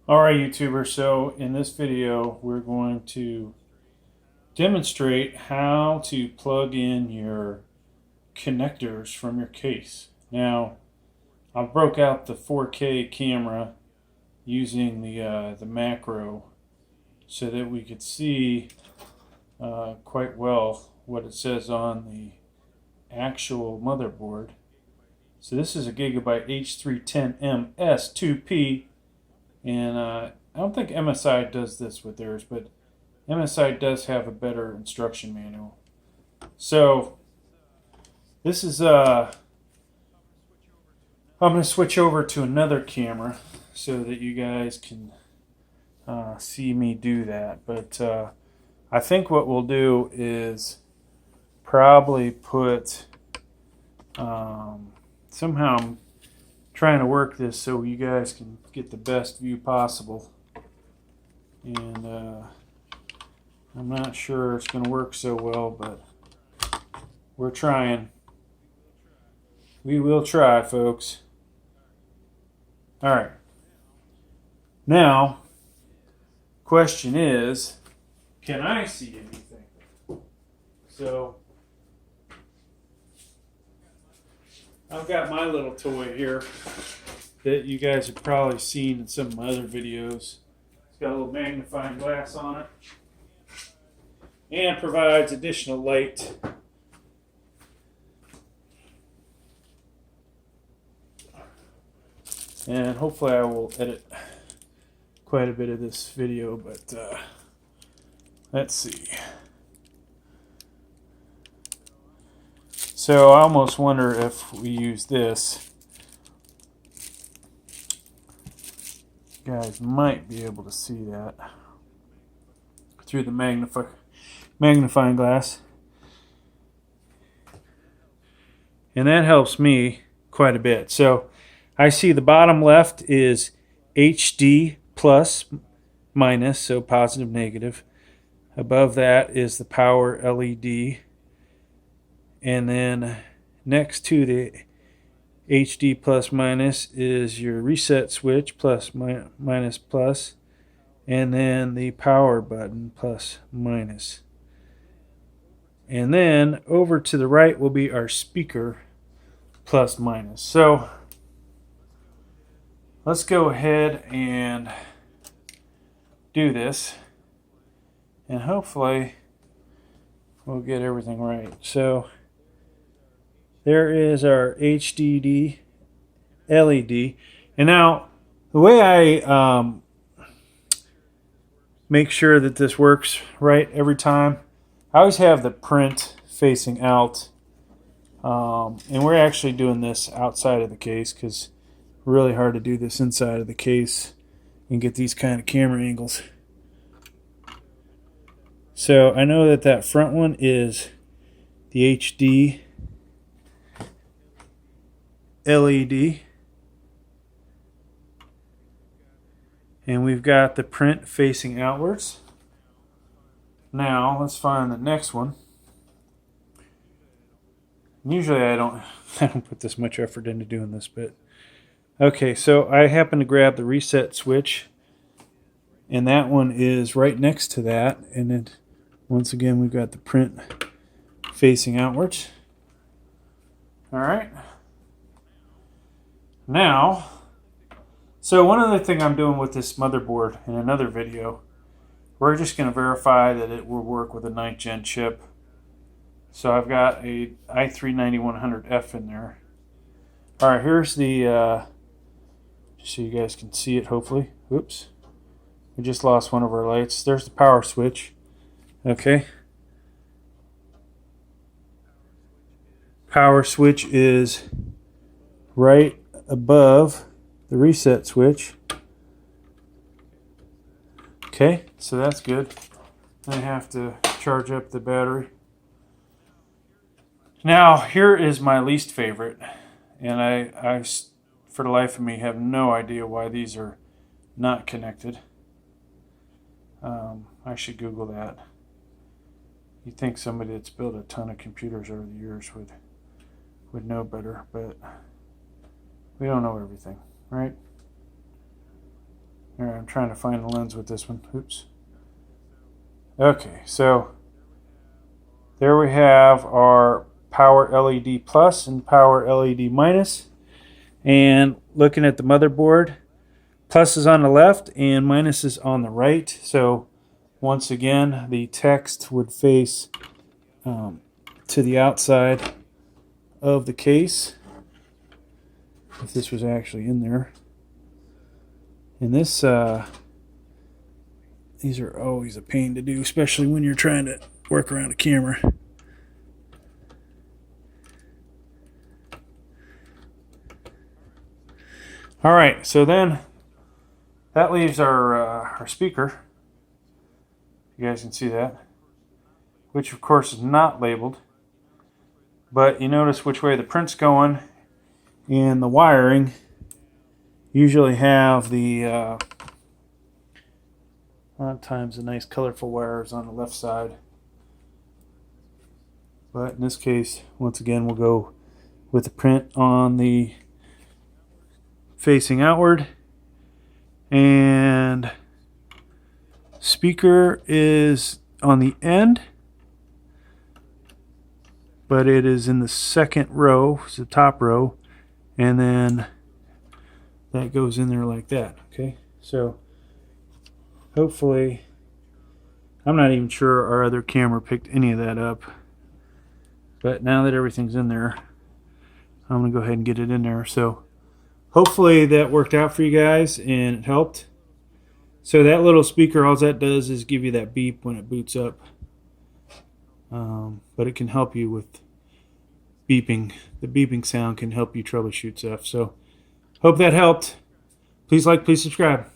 Alright YouTubers, so in this video we're going to demonstrate how to plug in your connectors from your case. Now I broke out the 4K camera using the macro so that we could see quite well what it says on the actual motherboard. So this is a Gigabyte H310M S2P. And I don't think MSI does this with theirs, but MSI does have a better instruction manual. So this is I'm going to switch over to another camera so that you guys can see me do that. But I think what we'll do is probably put somehow I'm trying to work this so you guys can get the best view possible, and I'm not sure it's going to work so well, but we're trying. We will try, folks. Alright, now question is, can I see anything? So I've got my little toy here that you guys have probably seen in some of my other videos. It's got a little magnifying glass on it and provides additional light. And hopefully I will edit quite a bit of this video, but let's see. So I almost wonder if we use this. You guys might be able to see that through the magnifying glass. And that helps me quite a bit. So I see the bottom left is HD plus minus, so positive negative. Above that is the power LED. And then next to the HD plus minus is your reset switch, plus minus plus, and then the power button, plus minus. And then over to the right will be our speaker, plus minus. So let's go ahead and do this, and hopefully we'll get everything right. So there is our HDD LED. And now, the way I make sure that this works right every time, I always have the print facing out. And we're actually doing this outside of the case because it's really hard to do this inside of the case and get these kind of camera angles. So I know that that front one is the HD LED, and we've got the print facing outwards. Now let's find the next one. Usually I don't put this much effort into doing this, but okay, so I happen to grab the reset switch, and that one is right next to that, and then once again we've got the print facing outwards. All right. Now, so one other thing I'm doing with this motherboard in another video, we're just going to verify that it will work with a 9th gen chip. So I've got a i3-9100F in there. Alright, here's the, so you guys can see it hopefully. Oops, we just lost one of our lights. There's the power switch. Okay. Power switch is right above the reset switch. Okay, so that's good. I have to charge up the battery. Now here is my least favorite, and I for the life of me have no idea why these are not connected. I should Google that. You'd think somebody that's built a ton of computers over the years would know better, but we don't know everything, right? All right, I'm trying to find the lens with this one. Oops. Okay, so there we have our power LED plus and power LED minus. And looking at the motherboard, plus is on the left and minus is on the right. So once again, the text would face to the outside of the case, if this was actually in there. And this, these are always a pain to do, especially when you're trying to work around a camera. All right, so then that leaves our speaker. You guys can see that, which of course is not labeled, but you notice which way the print's going, and the wiring usually have the a lot of times the nice colorful wires on the left side, but in this case, once again, we'll go with the print on the facing outward, and speaker is on the end, but it is in the second row, it's the top row, and then that goes in there like that. Okay, so hopefully, I'm not even sure our other camera picked any of that up, but now that everything's in there, I'm gonna go ahead and get it in there. So hopefully that worked out for you guys and it helped. So that little speaker, all that does is give you that beep when it boots up. But it can help you with beeping. The beeping sound can help you troubleshoot stuff. So hope that helped. Please like, please subscribe.